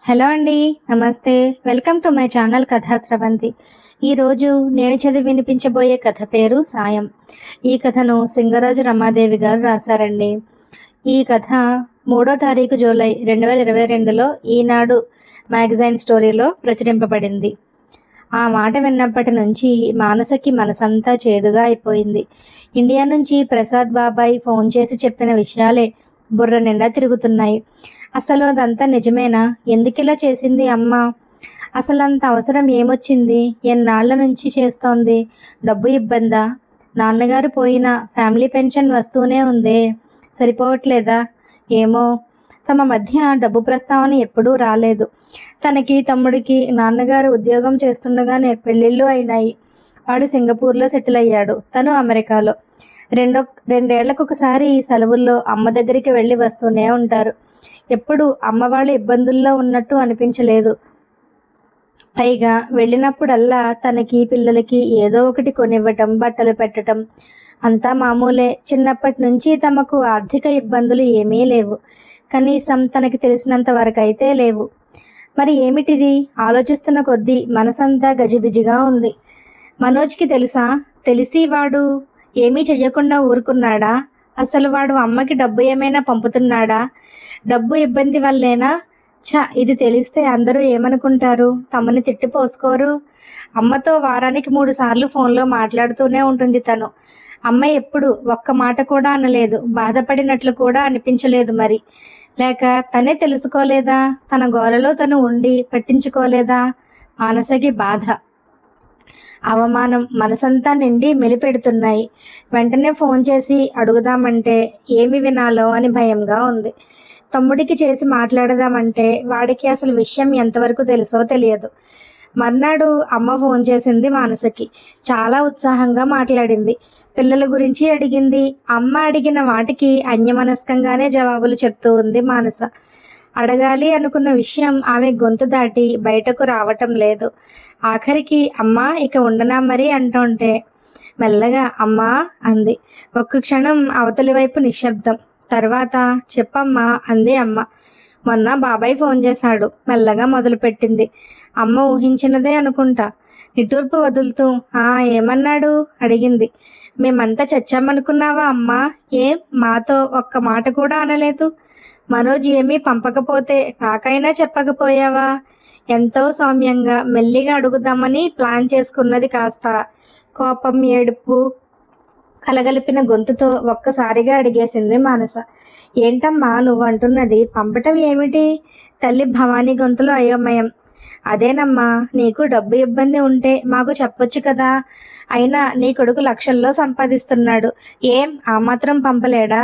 Hello అండి. నమస్తే. Welcome to my channel కథా స్రవంతి. ఈరోజు నేను చదివి వినిపించబోయే కథ పేరు సాయం. ఈ కథను సింగరాజు రమాదేవి గారు రాశారండి. ఈ కథ 3వ తారీఖు జూలై 2022లో ఈనాడు మ్యాగజైన్ స్టోరీలో ప్రచురింపబడింది. ఆ మాట విన్నప్పటి నుంచి మానసకి మనసంతా చేదుగా అయిపోయింది. ఇండియా నుంచి ప్రసాద్ బాబాయ్ ఫోన్ చేసి చెప్పిన విషయాలే బుర్ర నిండా తిరుగుతున్నాయి. అసలు అదంతా నిజమేనా? ఎందుకిలా చేసింది అమ్మ? అసలు అంత అవసరం ఏమొచ్చింది? ఎన్నాళ్ల నుంచి చేస్తోంది? డబ్బు ఇబ్బందా? నాన్నగారు పోయిన ఫ్యామిలీ పెన్షన్ వస్తూనే ఉందే, సరిపోవట్లేదా? ఏమో, తమ మధ్య డబ్బు ప్రస్తావన ఎప్పుడూ రాలేదు. తనకి తమ్ముడికి నాన్నగారు ఉద్యోగం చేస్తుండగానే పెళ్ళిళ్ళు అయినాయి. వాడు సింగపూర్లో సెటిల్ అయ్యాడు, తను అమెరికాలో. రెండేళ్లకొకసారి సెలవుల్లో అమ్మ దగ్గరికి వెళ్ళి వస్తూనే ఉంటారు. ఎప్పుడు అమ్మ వాళ్ళ ఇబ్బందుల్లో ఉన్నట్టు అనిపించలేదు. పైగా వెళ్ళినప్పుడల్లా తనకి పిల్లలకి ఏదో ఒకటి కొనివ్వటం, బట్టలు పెట్టడం అంతా మామూలే. చిన్నప్పటి నుంచి తమకు ఆర్థిక ఇబ్బందులు ఏమీ లేవు. కనీసం తనకి తెలిసినంత వరకైతే లేవు. మరి ఏమిటిది? ఆలోచిస్తున్న కొద్దీ మనసంతా గజిబిజిగా ఉంది. మనోజ్కి తెలుసా? తెలిసి వాడు ఏమీ చెయ్యకుండా ఊరుకున్నాడా? అసలు వాడు అమ్మకి డబ్బు ఏమైనా పంపుతున్నాడా? డబ్బు ఇబ్బంది వల్లేనా? ఇది తెలిస్తే అందరూ ఏమనుకుంటారు? తమని తిట్టిపోసుకోరు? అమ్మతో వారానికి 3 సార్లు ఫోన్లో మాట్లాడుతూనే ఉంటుంది తను. అమ్మ ఎప్పుడు ఒక్క మాట కూడా అనలేదు, బాధపడినట్లు కూడా అనిపించలేదు. మరి లేక తనే తెలుసుకోలేదా? తన గోలలో తను ఉండి పట్టించుకోలేదా? మానసకి బాధ, అవమానం మనసంతా నిండి మెలిపెడుతున్నాయి. వెంటనే ఫోన్ చేసి అడుగుదామంటే ఏమి వినాలో అని భయంగా ఉంది. తమ్ముడికి చేసి మాట్లాడదామంటే వాడికి అసలు విషయం ఎంతవరకు తెలుసో తెలియదు. మర్నాడు అమ్మ ఫోన్ చేసింది మానసకి. చాలా ఉత్సాహంగా మాట్లాడింది. పిల్లల గురించి అడిగింది. అమ్మ అడిగిన వాటికి అన్యమనస్కంగానే జవాబులు చెప్తూ ఉంది మానస. అడగాలి అనుకున్న విషయం ఆమె గొంతు దాటి బయటకు రావటం లేదు. ఆఖరికి అమ్మా ఇక ఉండనా మరి అంటుంటే మెల్లగా అమ్మా అంది. ఒక్క క్షణం అవతలి వైపు నిశ్శబ్దం. తర్వాత చెప్పమ్మా అంది అమ్మ. మొన్న బాబాయ్ ఫోన్ చేశాడు, మెల్లగా మొదలుపెట్టింది. అమ్మ ఊహించినదే అనుకుంటా. నిట్టూర్పు వదులుతూ ఏమన్నాడు అడిగింది. మేమంతా చచ్చామనుకున్నావా అమ్మా? ఏం మాతో ఒక్క మాట కూడా అనలేదు? మనోజ్ ఏమీ పంపకపోతే నాకైనా చెప్పకపోయావా? ఎంతో సౌమ్యంగా మెల్లిగా అడుగుదామని ప్లాన్ చేసుకున్నది కాస్త కోపం, ఏడుపు కలగలిపిన గొంతుతో ఒక్కసారిగా అడిగేసింది మానస. ఏంటమ్మా నువ్వు అంటున్నది? పంపటం ఏమిటి? తల్లి భవానీ గొంతులో అయోమయం. అదేనమ్మా, నీకు డబ్బు ఇబ్బంది ఉంటే మాకు చెప్పొచ్చు కదా. అయినా నీ కొడుకు లక్షల్లో సంపాదిస్తున్నాడు. ఏం ఆ మాత్రం పంపలేడా?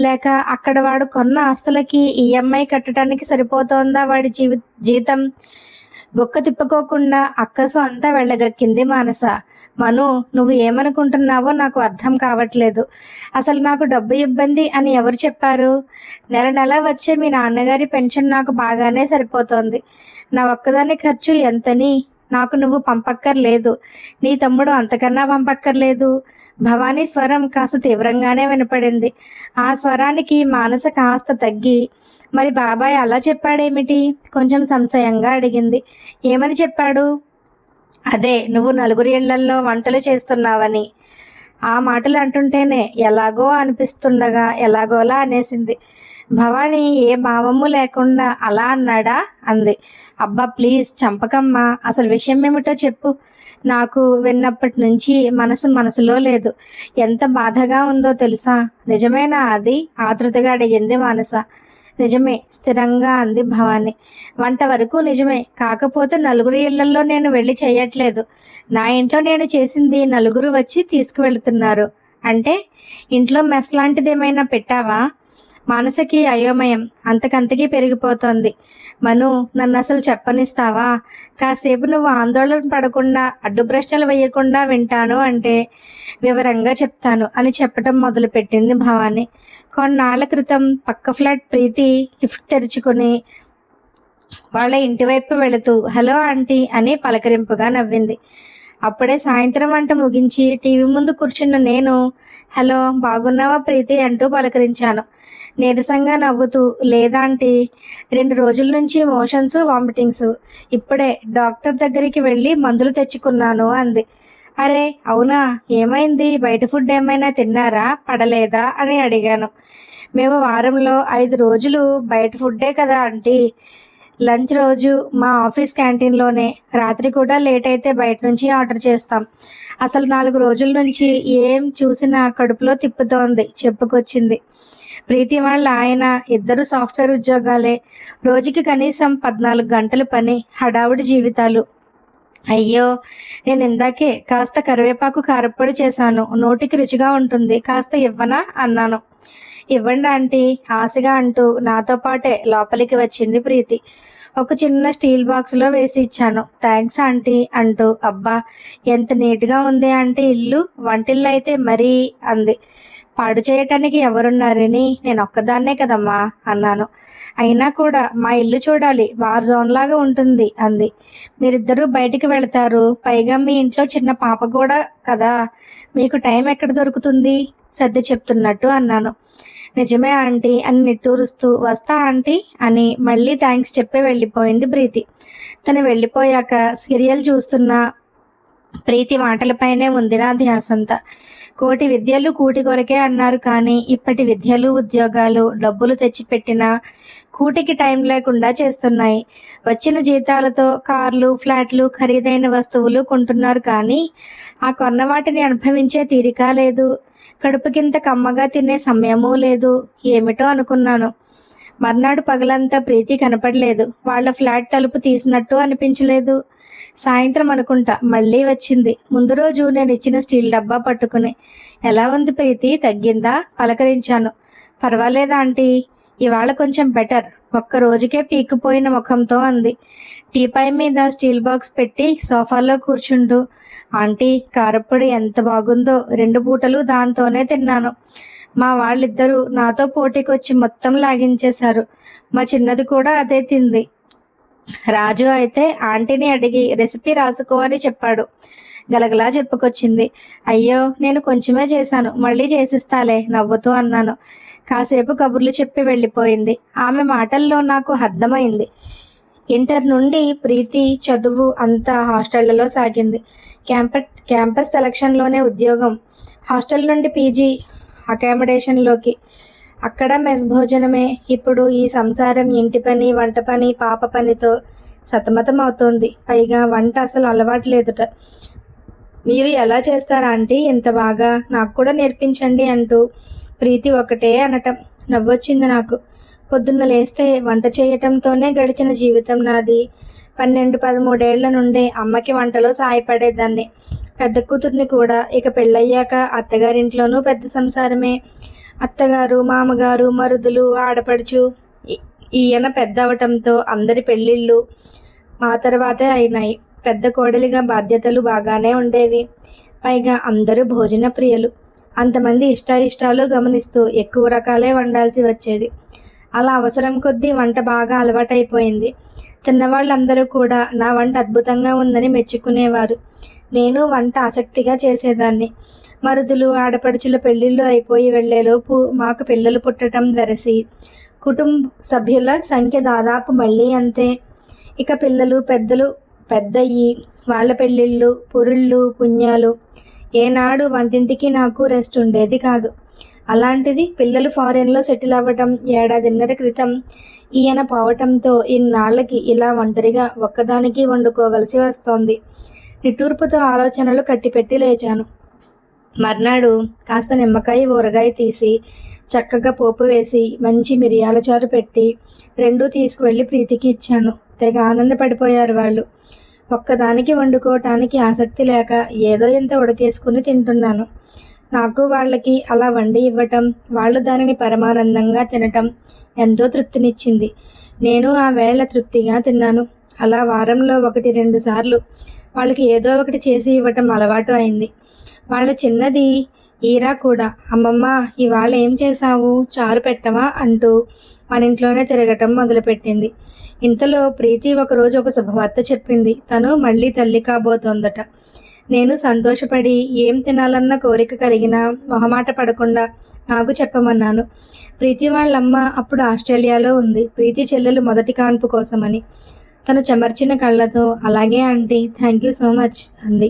లేక అక్కడ వాడు కొన్న ఆస్తులకి ఈఎంఐ కట్టడానికి సరిపోతోందా వాడి జీతం? గొక్క తిప్పుకోకుండా అక్కసు అంతా వెళ్ళగక్కింది మానస. మను, నువ్వు ఏమనుకుంటున్నావో నాకు అర్థం కావట్లేదు. అసలు నాకు డబ్బు ఇబ్బంది అని ఎవరు చెప్పారు? నెల నెల వచ్చే మీ నాన్నగారి పెన్షన్ నాకు బాగానే సరిపోతోంది. నా ఒక్కదాని ఖర్చు ఎంతని నాకు నువ్వు పంపక్కర్లేదు. నీ తమ్ముడు అంతకన్నా పంపక్కర్లేదు. భవానీ స్వరం కాస్త తీవ్రంగానే వినపడింది. ఆ స్వరానికి మానస కాస్త తగ్గి, మరి బాబాయ్ అలా చెప్పాడేమిటి? కొంచెం సంశయంగా అడిగింది. ఏమని చెప్పాడు? అదే, నువ్వు నలుగురి ఇళ్లల్లో వంటలు చేస్తున్నావని. ఆ మాటలు అంటుంటేనే ఎలాగో అనిపిస్తుండగా ఎలాగోలా అనేసింది. భవానీ ఏ భావము లేకుండా అలా అన్నాడా అంది. అబ్బా ప్లీజ్ చంపకమ్మా, అసలు విషయం ఏమిటో చెప్పు. నాకు విన్నప్పటి నుంచి మనసులో లేదు. ఎంత బాధగా ఉందో తెలుసా? నిజమేనా అది? ఆతృతగా అడిగింది మానస. నిజమే, స్థిరంగా అంది భవాని. వంట వరకు నిజమే. కాకపోతే నలుగురి ఇళ్లలో నేను వెళ్ళి చేయట్లేదు. నా ఇంట్లో నేను చేసింది నలుగురు వచ్చి తీసుకువెళుతున్నారు. అంటే ఇంట్లో మెస్ లాంటిది ఏమైనా పెట్టావా? మానసకి అయోమయం అంతకంతకీ పెరిగిపోతోంది. మను, నన్ను అసలు చెప్పనిస్తావా? కాసేపు నువ్వు ఆందోళన పడకుండా, అడ్డు ప్రశ్నలు వేయకుండా వింటాను అంటే వివరంగా చెప్తాను అని చెప్పడం మొదలుపెట్టింది భవాని. కొన్నాళ్ల క్రితం పక్క ఫ్లాట్ ప్రీతి లిఫ్ట్ తెరుచుకుని వాళ్ళ ఇంటి వైపు వెళుతూ హలో ఆంటీ అని పలకరింపుగా నవ్వింది. అప్పుడే సాయంత్రం వంట ముగించి టీవీ ముందు కూర్చున్న నేను, హలో బాగున్నావా ప్రీతి అంటూ పలకరించాను. నీరసంగా నవ్వుతూ, లేదా ఆంటీ, 2 రోజుల నుంచి మోషన్స్, వామిటింగ్స్. ఇప్పుడే డాక్టర్ దగ్గరికి వెళ్ళి మందులు తెచ్చుకున్నాను అంది. అరే అవునా, ఏమైంది? బయట ఫుడ్ ఏమైనా తిన్నారా? పడలేదా అని అడిగాను. మేము వారంలో 5 రోజులు బయట ఫుడ్డే కదా ఆంటీ. లంచ్ రోజు మా ఆఫీస్ క్యాంటీన్లోనే, రాత్రి కూడా లేట్ అయితే బయట నుంచి ఆర్డర్ చేస్తాం. అసలు 4 రోజుల నుంచి ఏం చూసినా కడుపులో తిప్పుతోంది చెప్పుకొచ్చింది. ప్రీతి వాళ్ళ ఆయన ఇద్దరు సాఫ్ట్వేర్ ఉద్యోగాలే. రోజుకి కనీసం 14 గంటల పని, హడావుడి జీవితాలు. అయ్యో, నేను ఇందాకే కాస్త కరివేపాకు కారప్పొడి చేశాను, నోటికి రుచిగా ఉంటుంది, కాస్త ఇవ్వనా అన్నాను. ఇవ్వండి ఆంటీ ఆశగా అంటూ నాతో పాటే లోపలికి వచ్చింది ప్రీతి. ఒక చిన్న స్టీల్ బాక్స్లో వేసి ఇచ్చాను. థ్యాంక్స్ ఆంటీ అంటూ. అబ్బా ఎంత నీట్గా ఉంది ఆంటీ ఇల్లు, వంటిల్లు అయితే మరీ అంది. పాడు చేయటానికి ఎవరున్నారని, నేను ఒక్కదాన్నే కదమ్మా అన్నాను. అయినా కూడా మా ఇల్లు చూడాలి, వార్ జోన్ లాగా ఉంటుంది అంది. మీరిద్దరూ బయటికి వెళతారు, పైగా మీ ఇంట్లో చిన్న పాప కూడా కదా, మీకు టైం ఎక్కడ దొరుకుతుంది సర్ది చెప్తున్నట్టు అన్నాను. నిజమే ఆంటీ అని నిట్టూరుస్తూ, వస్తా ఆంటీ అని మళ్ళీ థ్యాంక్స్ చెప్పి వెళ్ళిపోయింది ప్రీతి. తను వెళ్ళిపోయాక సీరియల్ చూస్తున్న ప్రీతి మాటలపైనే ఉంది నా ధ్యాసంతా. కోటి విద్యలు కూటి కొరకే అన్నారు, కానీ ఇప్పటి విద్యలు ఉద్యోగాలు డబ్బులు తెచ్చిపెట్టినా కూటికి టైం లేకుండా చేస్తున్నాయి. వచ్చిన జీతాలతో కార్లు, ఫ్లాట్లు, ఖరీదైన వస్తువులు కొంటున్నారు, కానీ ఆ కొన్న వాటిని అనుభవించే తీరిక లేదు. కడుపుకింత కమ్మగా తినే సమయమూ లేదు. ఏమిటో అనుకున్నాను. మర్నాడు పగలంతా ప్రీతి కనపడలేదు. వాళ్ళ ఫ్లాట్ తలుపు తీసినట్టు అనిపించలేదు. సాయంత్రం అనుకుంటా మళ్ళీ వచ్చింది. ముందు రోజు నేను ఇచ్చిన స్టీల్ డబ్బా పట్టుకుని. ఎలా ఉంది ప్రీతి, తగ్గిందా పలకరించాను. పర్వాలేదా ఆంటీ, ఇవాళ కొంచెం బెటర్, ఒక్క రోజుకే పీక్కుపోయిన ముఖంతో అంది. టీపై మీద స్టీల్ బాక్స్ పెట్టి సోఫాలో కూర్చుంటూ, ఆంటీ కారప్పొడి ఎంత బాగుందో, 2 పూటలు దాంతోనే తిన్నాను. మా వాళ్ళిద్దరూ నాతో పోటీకొచ్చి మొత్తం లాగించేశారు. మా చిన్నది కూడా అదే తింది. రాజు అయితే ఆంటీని అడిగి రెసిపీ రాసుకో అని చెప్పాడు. గలగలా చెప్పుకొచ్చింది. అయ్యో నేను కొంచెమే చేశాను, మళ్ళీ చేసిస్తాలే నవ్వుతూ అన్నాను. కాసేపు కబుర్లు చెప్పి వెళ్ళిపోయింది. ఆమె మాటల్లో నాకు అర్థమైంది. ఇంటర్ నుండి ప్రీతి చదువు అంతా హాస్టళ్లలో సాగింది. క్యాంపస్ సెలక్షన్లోనే ఉద్యోగం, హాస్టల్ నుండి పీజీ అకామిడేషన్లోకి, అక్కడ మెస్ భోజనమే. ఇప్పుడు ఈ సంసారం, ఇంటి పని, వంట పని, పాప పనితో సతమతం అవుతోంది. పైగా వంట అసలు అలవాట్లేదుట. మీరు ఎలా చేస్తారా ఆంటీ ఇంత బాగా, నాకు కూడా నేర్పించండి అంటూ ప్రీతి ఒకటే అనటం. నవ్వొచ్చింది నాకు. పొద్దున్న లేస్తే వంట చేయటంతోనే గడిచిన జీవితం నాది. 12-13 ఏళ్ల నుండే అమ్మకి వంటలో సాయపడేదాన్ని. పెద్ద కూతుర్ని కూడా. ఇక పెళ్ళయ్యాక అత్తగారింట్లోనూ పెద్ద సంసారమే. అత్తగారు, మామగారు, మరుదులు, ఆడపడుచు. ఈయన పెద్ద అవటంతో అందరి పెళ్ళిళ్ళు మా తర్వాతే అయినాయి. పెద్ద కోడలిగా బాధ్యతలు బాగానే ఉండేవి. పైగా అందరూ భోజన ప్రియులు. అంతమంది ఇష్టాయిష్టాలు గమనిస్తూ ఎక్కువ రకాలే వండాల్సి వచ్చేది. అలా అవసరం కొద్దీ వంట బాగా అలవాటైపోయింది. తిన్నవాళ్ళందరూ కూడా నా వంట అద్భుతంగా ఉందని మెచ్చుకునేవారు. నేను వంట ఆసక్తిగా చేసేదాన్ని. మరుదులు, ఆడపడుచుల పెళ్ళిళ్ళు అయిపోయి వెళ్లేలోపు మాకు పిల్లలు పుట్టడం వెరసి, కుటుంబ సభ్యుల సంఖ్య దాదాపు మళ్ళీ అంతే. ఇక పిల్లలు పెద్దయ్యి వాళ్ళ పెళ్ళిళ్ళు, పురుళ్ళు, పుణ్యాలు. ఏనాడు వంటింటికి నాకు రెస్ట్ ఉండేది కాదు. అలాంటిది పిల్లలు ఫారెన్లో సెటిల్ అవ్వటం 1.5 ఏళ్ల క్రితం ఈయన పోవటంతో ఇన్నాళ్ళకి ఇలా ఒంటరిగా ఒక్కదానికి వండుకోవలసి వస్తోంది. నిట్టూర్పుతో ఆలోచనలు కట్టిపెట్టి లేచాను. మర్నాడు కాస్త నిమ్మకాయ ఊరగాయ తీసి చక్కగా పోపు వేసి మంచి మిరియాల చారు పెట్టి 2 తీసుకువెళ్ళి ప్రీతికి ఇచ్చాను. తెగ ఆనందపడిపోయారు వాళ్ళు. ఒక్కదానికి వండుకోవటానికి ఆసక్తి లేక ఏదో ఇంత ఉడకేసుకుని తింటున్నాను. నాకు వాళ్ళకి అలా వండి ఇవ్వటం, వాళ్ళు దానిని పరమానందంగా తినటం ఎంతో తృప్తినిచ్చింది. నేను ఆ వేళ తృప్తిగా తిన్నాను. అలా వారంలో 1-2 సార్లు వాళ్ళకి ఏదో ఒకటి చేసి ఇవ్వటం అలవాటు అయింది. వాళ్ళ చిన్నది ఈరా కూడా, అమ్మమ్మ ఇవాళ ఏం చేశావు, చారు పెట్టవా అంటూ మన ఇంట్లోనే తిరగటం మొదలుపెట్టింది. ఇంతలో ప్రీతి ఒకరోజు ఒక శుభవార్త చెప్పింది. తను మళ్ళీ తల్లి కాబోతోందట. నేను సంతోషపడి ఏం తినాలన్న కోరిక కలిగినా మొహమాట పడకుండా నాకు చెప్పమన్నాను. ప్రీతి వాళ్ళమ్మ అప్పుడు ఆస్ట్రేలియాలో ఉంది. ప్రీతి చెల్లెలు మొదటి కాన్పు కోసమని. తను చెమర్చిన కళ్ళతో అలాగే aunty, thank you so much అంది.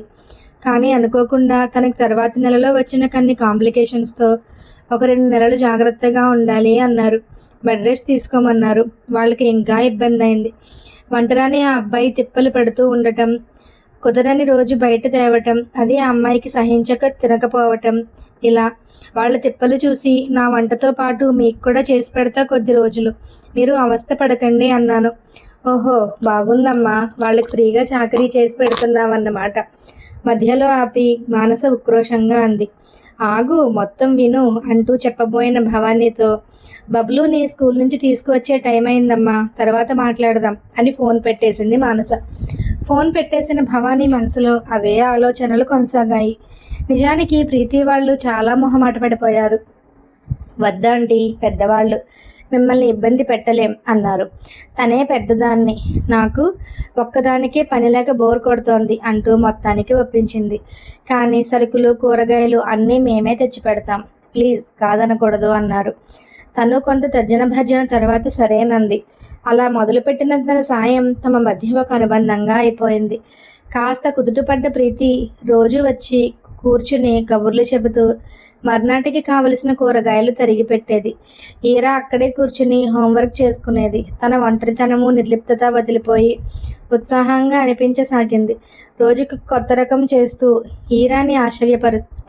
కానీ అనుకోకుండా తనకు తర్వాతి నెలలో వచ్చిన కొన్ని కాంప్లికేషన్స్తో ఒక 2 నెలలు జాగ్రత్తగా ఉండాలి అన్నారు. బెడ్ రెస్ట్ తీసుకోమన్నారు. వాళ్ళకి ఇంకా ఇబ్బంది అయింది. వంటరాని ఆ అబ్బాయి తిప్పలు పెడుతూ ఉండటం, కుదరని రోజు బయట తేవటం, అది ఆ అమ్మాయికి సహించక తినకపోవటం, ఇలా వాళ్ళ తిప్పలు చూసి నా వంటతో పాటు మీకు కూడా చేసి పెడతా కొద్ది రోజులు, మీరు అవస్థ పడకండి అన్నాను. ఓహో బాగుందమ్మా, వాళ్ళకి ఫ్రీగా చాకరీ చేసి పెడుతున్నామన్నమాట. మధ్యలో ఆపి మానస ఉక్రోషంగా అంది. ఆగు, మొత్తం విను అంటూ చెప్పబోయిన భవానీతో, బబ్లూని స్కూల్ నుంచి తీసుకువచ్చే టైం అయిందమ్మా, తర్వాత మాట్లాడదాం అని ఫోన్ పెట్టేసింది మానస. ఫోన్ పెట్టేసిన భవానీ మనసులో అవే ఆలోచనలు కొనసాగాయి. నిజానికి ప్రీతి వాళ్ళు చాలా మొహమాట పడిపోయారు. వద్దండి, పెద్దవాళ్ళు, మిమ్మల్ని ఇబ్బంది పెట్టలేం అన్నారు. తనే పెద్దదాన్ని, నాకు ఒక్కదానికే పని లేక బోర్ కొడుతోంది అంటూ మొత్తానికి ఒప్పించింది. కానీ సరుకులు కూరగాయలు అన్నీ మేమే తెచ్చి పెడతాం, ప్లీజ్ కాదనకూడదు అన్నారు. తను కొంత తర్జన భర్జన తర్వాత సరేనంది. అలా మొదలుపెట్టిన తన సాయం తమ మధ్య ఒక అనుబంధంగా అయిపోయింది. కాస్త కుదుటపడ్డ ప్రీతి రోజు వచ్చి కూర్చుని కబుర్లు చెబుతూ మర్నాటికి కావలసిన కూరగాయలు తరిగి పెట్టేది. ఈరా అక్కడే కూర్చుని హోంవర్క్ చేసుకునేది. తన ఒంటరితనము నిర్లిప్తత వదిలిపోయి ఉత్సాహంగా అనిపించసాగింది. రోజుకి కొత్త రకం చేస్తూ ఈరాని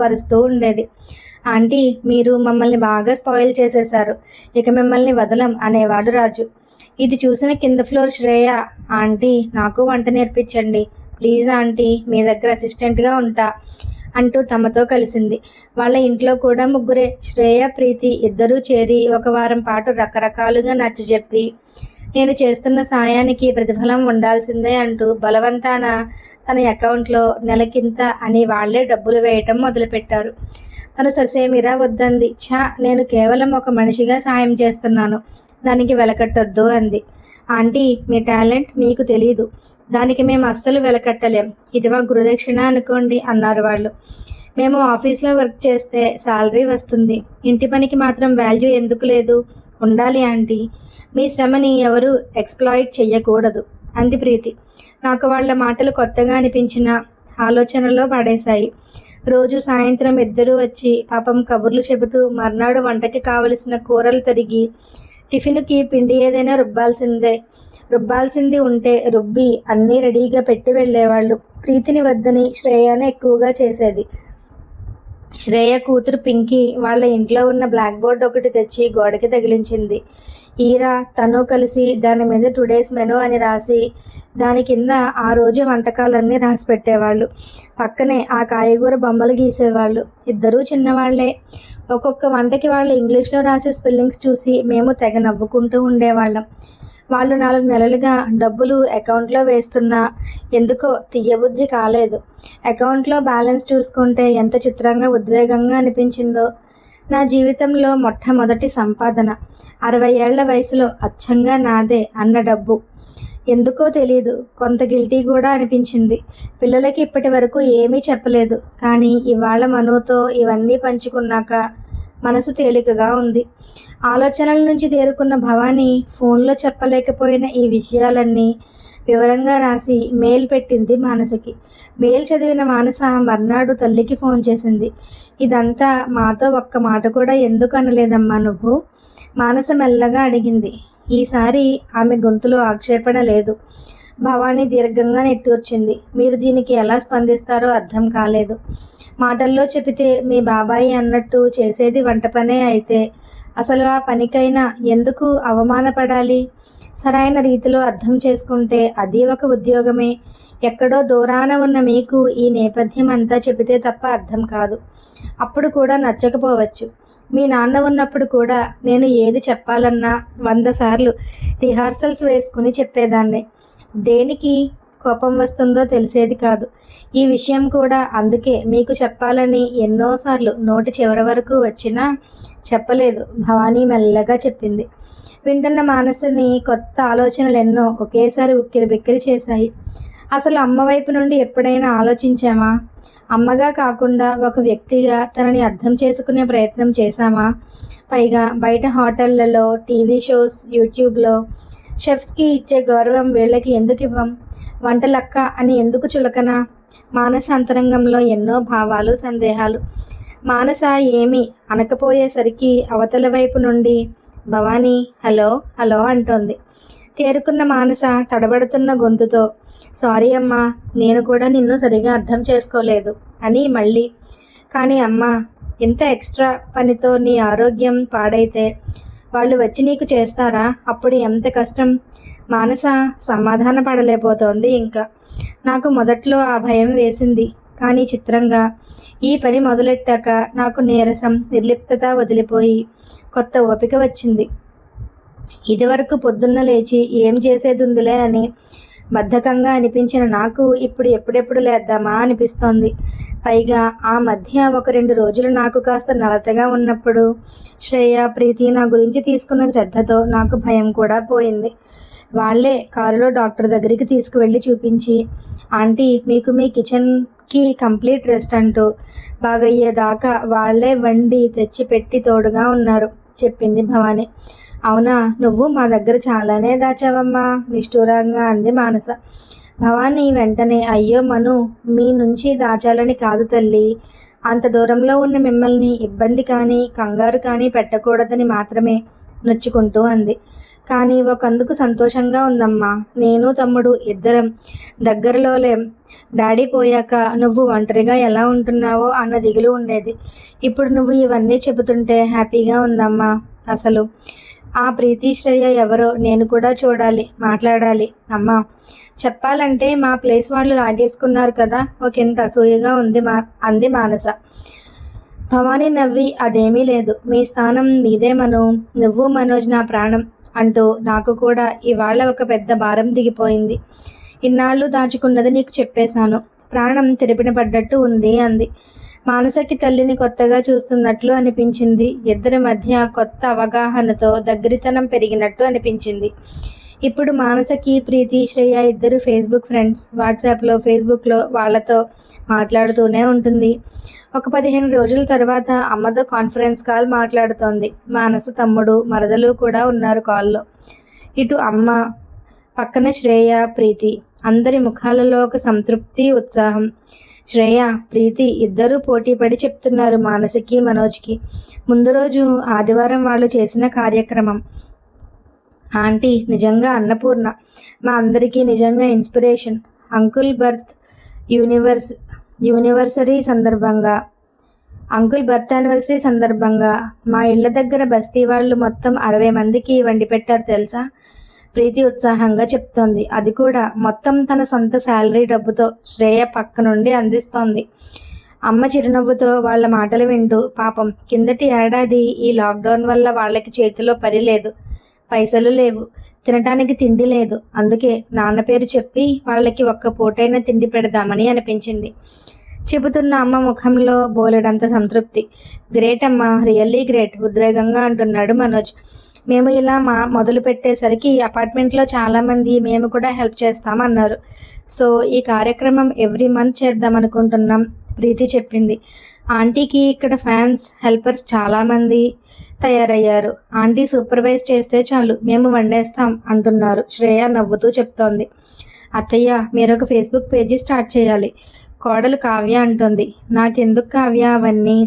పరుస్తూ ఉండేది. ఆంటీ, మీరు మమ్మల్ని బాగా స్పాయిల్ చేసేశారు, ఇక మిమ్మల్ని వదలం అనేవాడు రాజు. ఇది చూసిన కింద ఫ్లోర్ శ్రేయ, ఆంటీ నాకు వంట నేర్పించండి ప్లీజ్ ఆంటీ, మీ దగ్గర అసిస్టెంట్గా ఉంటా అంటూ తమతో కలిసింది. వాళ్ళ ఇంట్లో కూడా ముగ్గురే, శ్రేయ ప్రీతి ఇద్దరూ చేరి ఒక వారం పాటు రకరకాలుగా నచ్చజెప్పి నేను చేస్తున్న సాయానికి ప్రతిఫలం ఉండాల్సిందే అంటూ బలవంతాన తన అకౌంట్లో నెలకింత అని వాళ్లే డబ్బులు వేయటం మొదలుపెట్టారు. తను ససేమిరా వద్దంది. నేను కేవలం ఒక మనిషిగా సాయం చేస్తున్నాను, దానికి వెలకట్టొద్దు అంది. ఆంటీ, మీ టాలెంట్ మీకు తెలీదు, దానికి మేము అస్సలు వెలకట్టలేం, ఇది మా గురుదక్షిణ అనుకోండి అన్నారు వాళ్ళు. మేము ఆఫీస్లో వర్క్ చేస్తే శాలరీ వస్తుంది, ఇంటి పనికి మాత్రం వాల్యూ ఎందుకు లేదు? ఉండాలి ఆంటీ, మీ శ్రమని ఎవరు ఎక్స్‌ప్లాయిట్ చెయ్యకూడదు అంది ప్రీతి. నాకు వాళ్ళ మాటలు కొత్తగా అనిపించిన ఆలోచనలో పడేశాయి. రోజు సాయంత్రం ఇద్దరూ వచ్చి పాపం కబుర్లు చెబుతూ మర్నాడు వంటకి కావలసిన కూరలు తరిగి టిఫిన్కి పిండి ఏదైనా రుబ్బాల్సింది ఉంటే రుబ్బి అన్నీ రెడీగా పెట్టి వెళ్ళేవాళ్ళు. ప్రీతిని వద్దని శ్రేయనే ఎక్కువగా చేసేది. శ్రేయ కూతురు పింకీ వాళ్ళ ఇంట్లో ఉన్న బ్లాక్ బోర్డ్ ఒకటి తెచ్చి గోడకి తగిలించింది. ఈరా తను కలిసి దాని మీద టుడేస్ మెనూ అని రాసి దాని కింద ఆ రోజు వంటకాలన్నీ రాసి పెట్టేవాళ్ళు. పక్కనే ఆ కాయగూర బొమ్మలు గీసేవాళ్ళు. ఇద్దరూ చిన్నవాళ్లే. ఒక్కొక్క వంటకి వాళ్ళు ఇంగ్లీష్లో రాసే స్పెల్లింగ్స్ చూసి మేము తెగ నవ్వుకుంటూ ఉండేవాళ్ళం. వాళ్ళు 4 నెలలుగా డబ్బులు అకౌంట్లో వేస్తున్నా ఎందుకో తీయబుద్ధి కాలేదు. అకౌంట్లో బ్యాలెన్స్ చూసుకుంటే ఎంత చిత్రంగా ఉద్వేగంగా అనిపించిందో. నా జీవితంలో మొట్టమొదటి సంపాదన, 60 ఏళ్ల వయసులో అచ్చంగా నాదే అన్న డబ్బు. ఎందుకో తెలీదు, కొంత గిల్టీ కూడా అనిపించింది. పిల్లలకి ఇప్పటి వరకు ఏమీ చెప్పలేదు, కానీ ఇవాళ మనుతో ఇవన్నీ పంచుకున్నాక మనసు తేలికగా ఉంది. ఆలోచనల నుంచి తేరుకున్న భవానీ ఫోన్లో చెప్పలేకపోయిన ఈ విషయాలన్నీ వివరంగా రాసి మెయిల్ పెట్టింది మానసకి. మెయిల్ చదివిన మానస మర్నాడు తల్లికి ఫోన్ చేసింది. ఇదంతా మాతో ఒక్క మాట కూడా ఎందుకు అనలేదమ్మా నువ్వు? మానస మెల్లగా అడిగింది. ఈసారి ఆమె గొంతులో ఆక్షేపణ లేదు. భవానీ దీర్ఘంగా నిట్టూర్చింది. మీరు దీనికి ఎలా స్పందిస్తారో అర్థం కాలేదు. మాటల్లో చెబితే మీ బాబాయి అన్నట్టు చేసేది వంట పనే అయితే అసలు ఆ పనికైనా ఎందుకు అవమానపడాలి? సరైన రీతిలో అర్థం చేసుకుంటే అది ఒక ఉద్యోగమే. ఎక్కడో దూరాన ఉన్న మీకు ఈ నేపథ్యం అంతా చెబితే తప్ప అర్థం కాదు. అప్పుడు కూడా నచ్చకపోవచ్చు. మీ నాన్న ఉన్నప్పుడు కూడా నేను ఏది చెప్పాలన్నా 100 సార్లు రిహార్సల్స్ వేసుకుని చెప్పేదాన్ని. దేనికి కోపం వస్తుందో తెలిసేది కాదు. ఈ విషయం కూడా అందుకే మీకు చెప్పాలని ఎన్నోసార్లు నోటి చివరి వరకు వచ్చినా చెప్పలేదు, భవానీ మెల్లగా చెప్పింది. వింటున్న మానసని కొత్త ఆలోచనలు ఎన్నో ఒకేసారి ఉక్కిరి బిక్కిరి చేశాయి. అసలు అమ్మ వైపు నుండి ఎప్పుడైనా ఆలోచించామా? అమ్మగా కాకుండా ఒక వ్యక్తిగా తనని అర్థం చేసుకునే ప్రయత్నం చేశామా? పైగా బయట హోటళ్లలో, టీవీ షోస్, యూట్యూబ్లో షెఫ్స్కి ఇచ్చే గౌరవం వీళ్ళకి ఎందుకు ఇవ్వం? వంటలక్క అని ఎందుకు చులకన? మానస అంతరంగంలో ఎన్నో భావాలు, సందేహాలు. మానస ఏమీ అనకపోయేసరికి అవతల వైపు నుండి భవానీ హలో హలో అంటోంది. తేరుకున్న మానస తడబడుతున్న గొంతుతో, సారీ అమ్మా, నేను కూడా నిన్ను సరిగా అర్థం చేసుకోలేదు అని మళ్ళీ. కానీ అమ్మా, ఇంత ఎక్స్ట్రా పనితో నీ ఆరోగ్యం పాడైతే వాళ్ళు వచ్చి నీకు చేస్తారా? అప్పుడు ఎంత కష్టం? మానస సమాధాన పడలేకపోతోంది. ఇంకా నాకు మొదట్లో ఆ భయం వేసింది. కానీ చిత్రంగా ఈ పని మొదలెట్టాక నాకు నీరసం, నిర్లిప్తత వదిలిపోయి కొత్త ఓపిక వచ్చింది. ఇదివరకు పొద్దున్న లేచి ఏం చేసేదుందిలే అని బద్ధకంగా అనిపించిన నాకు ఇప్పుడు ఎప్పుడెప్పుడు లేద్దామా అనిపిస్తోంది. పైగా ఆ మధ్య ఒక 2 రోజులు నాకు కాస్త నలతగా ఉన్నప్పుడు శ్రేయ, ప్రీతి నా గురించి తీసుకున్న శ్రద్ధతో నాకు భయం కూడా పోయింది. వాళ్లే కారులో డాక్టర్ దగ్గరికి తీసుకువెళ్ళి చూపించి, ఆంటీ మీకు మీ కిచెన్కి కంప్లీట్ రెస్ట్ అంటూ బాగయ్యేదాకా వాళ్లే వండి తెచ్చి పెట్టి తోడుగా ఉన్నారు చెప్పింది భవాని. అవునా, నువ్వు మా దగ్గర చాలానే దాచావమ్మా నిష్ఠూరంగా అంది మానస. భవాని వెంటనే, అయ్యో మను, మీ నుంచి దాచాలని కాదు తల్లి, అంత దూరంలో ఉన్న మిమ్మల్ని ఇబ్బంది కానీ కంగారు కానీ పెట్టకూడదని మాత్రమే నొచ్చుకుంటూ అంది. కానీ ఒకందుకు సంతోషంగా ఉందమ్మా. నేను తమ్ముడు ఇద్దరం దగ్గరలో లేం. డాడీ పోయాక నువ్వు ఒంటరిగా ఎలా ఉంటున్నావో అన్న దిగులు ఉండేది. ఇప్పుడు నువ్వు ఇవన్నీ చెబుతుంటే హ్యాపీగా ఉందమ్మా. అసలు ఆ ప్రీతి శ్రేయ ఎవరో నేను కూడా చూడాలి, మాట్లాడాలి. అమ్మా, చెప్పాలంటే మా ప్లేస్ వాళ్ళు లాగేసుకున్నారు కదా, ఒకంత అసూయగా ఉంది అంది మానస. భవానీ నవ్వి, అదేమీ లేదు, మీ స్థానం మీదే మను, నువ్వు మనోజ్ నా ప్రాణం అంటూ నాకు కూడా ఇవాళ ఒక పెద్ద భారం దిగిపోయింది. ఇన్నాళ్ళు దాచుకున్నది నీకు చెప్పేశాను, ప్రాణం తెరిపిన పడ్డట్టు ఉంది అంది. మానసకి తల్లిని కొత్తగా చూస్తున్నట్లు అనిపించింది. ఇద్దరి మధ్య కొత్త అవగాహనతో దగ్గరితనం పెరిగినట్టు అనిపించింది. ఇప్పుడు మానసకి ప్రీతి, శ్రేయ ఇద్దరు ఫేస్బుక్ ఫ్రెండ్స్. వాట్సాప్లో, ఫేస్బుక్లో వాళ్ళతో మాట్లాడుతూనే ఉంటుంది. ఒక 15 రోజుల తర్వాత అమ్మతో కాన్ఫరెన్స్ కాల్ మాట్లాడుతోంది. మానస తమ్ముడు, మరదలు కూడా ఉన్నారు కాల్లో. ఇటు అమ్మ, పక్కన శ్రేయ, ప్రీతి. అందరి ముఖాలలో ఒక సంతృప్తి, ఉత్సాహం. శ్రేయ, ప్రీతి ఇద్దరూ పోటీపడి చెప్తున్నారు మానసకి, మనోజ్కి. ముందు రోజు ఆదివారం వాళ్ళు చేసిన కార్యక్రమం. ఆంటీ నిజంగా అన్నపూర్ణ, మా అందరికీ నిజంగా ఇన్స్పిరేషన్. అంకుల్ బర్త్ యానివర్సరీ సందర్భంగా మా ఇళ్ల దగ్గర బస్తీ వాళ్ళు మొత్తం 60 మందికి వండి పెట్టారు తెలుసా? ప్రీతి ఉత్సాహంగా చెప్తోంది. అది కూడా మొత్తం తన సొంత శాలరీ డబ్బుతో. శ్రేయ పక్క నుండి అందిస్తోంది. అమ్మ చిరునవ్వుతో వాళ్ళ మాటలు వింటూ, పాపం కిందటి ఏడాది ఈ లాక్డౌన్ వల్ల వాళ్ళకి చేతిలో పని లేదు, పైసలు లేవు, తినటానికి తిండి లేదు. అందుకే నాన్న పేరు చెప్పి వాళ్ళకి ఒక్క పూటైనా తిండి పెడదామని అనిపించింది. చెబుతున్న అమ్మ ముఖంలో బోలెడంత సంతృప్తి. గ్రేట్ అమ్మా, రియల్లీ గ్రేట్, ఉద్వేగంగా అంటున్నాడు మనోజ్. మేము ఇలా మొదలు పెట్టేసరికి అపార్ట్మెంట్లో చాలామంది మేము కూడా హెల్ప్ చేస్తామన్నారు. సో ఈ కార్యక్రమం ఎవ్రీ మంత్ చేద్దాం అనుకుంటున్నాం, ప్రీతి చెప్పింది. ఆంటీకి ఇక్కడ ఫ్యాన్స్, హెల్పర్స్ చాలామంది తయారయ్యారు. ఆంటీ సూపర్వైజ్ చేస్తే చాలు, మేము వండేస్తాం అంటున్నారు. శ్రేయ నవ్వుతూ చెప్తోంది. అత్తయ్య, మీరొక ఫేస్బుక్ పేజీ స్టార్ట్ చేయాలి, కోడలు కావ్య అంటుంది. నాకెందుకు కావ్య అవన్నీ,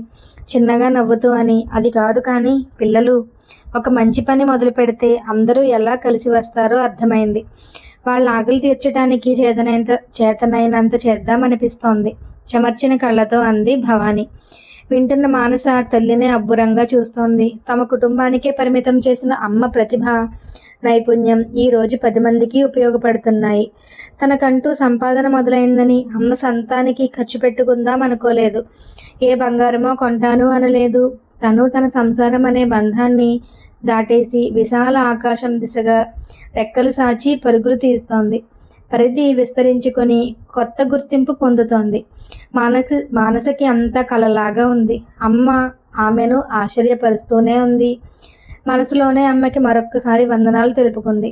చిన్నగా నవ్వుతూ అని. అది కాదు కానీ పిల్లలు, ఒక మంచి పని మొదలు పెడితే అందరూ ఎలా కలిసి వస్తారో అర్థమైంది. వాళ్ళ ఆకలి తీర్చడానికి చేతనైనంత చేద్దామనిపిస్తోంది చెమర్చిన కళ్ళతో అంది భవాని. వింటున్న మానస తల్లినే అబ్బురంగా చూస్తోంది. తమ కుటుంబానికే పరిమితం చేసిన అమ్మ ప్రతిభ, నైపుణ్యం ఈ రోజు 10 మందికి ఉపయోగపడుతున్నాయి. తనకంటూ సంపాదన మొదలైందని అమ్మ సంతానికి ఖర్చు పెట్టుకుందాం అనుకోలేదు. ఏ బంగారమో కొంటాను అనలేదు. తను తన సంసారం అనే బంధాన్ని దాటేసి విశాల ఆకాశం దిశగా రెక్కలు సాచి పరుగులు తీస్తోంది. పరిధి విస్తరించుకొని కొత్త గుర్తింపు పొందుతోంది. మానసకి అంత కలలాగా ఉంది. అమ్మ ఆమెను ఆశ్చర్యపరుస్తూనే ఉంది. మనసులోనే అమ్మకి మరొక్కసారి వందనాలు తెలుపుకుంది.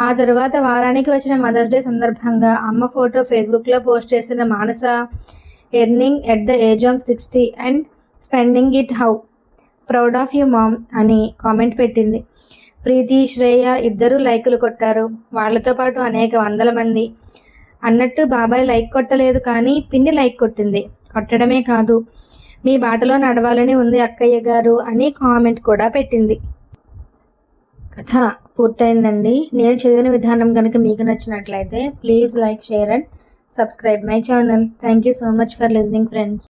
ఆ తరువాత వారానికి వచ్చిన మదర్స్ డే సందర్భంగా అమ్మ ఫోటో ఫేస్బుక్లో పోస్ట్ చేసిన Manasa, earning at the age of 60 and spending it how proud of you mom అని కామెంట్ పెట్టింది. ప్రీతి, శ్రేయ ఇద్దరూ లైకులు కొట్టారు. వాళ్ళతో పాటు అనేక వందల మంది. అన్నట్టు బాబాయ్ లైక్ కొట్టలేదు, కానీ పిన్ని లైక్ కొట్టింది. కొట్టడమే కాదు, మీ బాటలో నడవాలని ఉంది అక్కయ్య గారు అని కామెంట్ కూడా పెట్టింది. కథ పూర్తయిందండి. నేను చదివిన విధానం కనుక మీకు నచ్చినట్లయితే please like, share and subscribe my channel. Thank you so much for listening friends.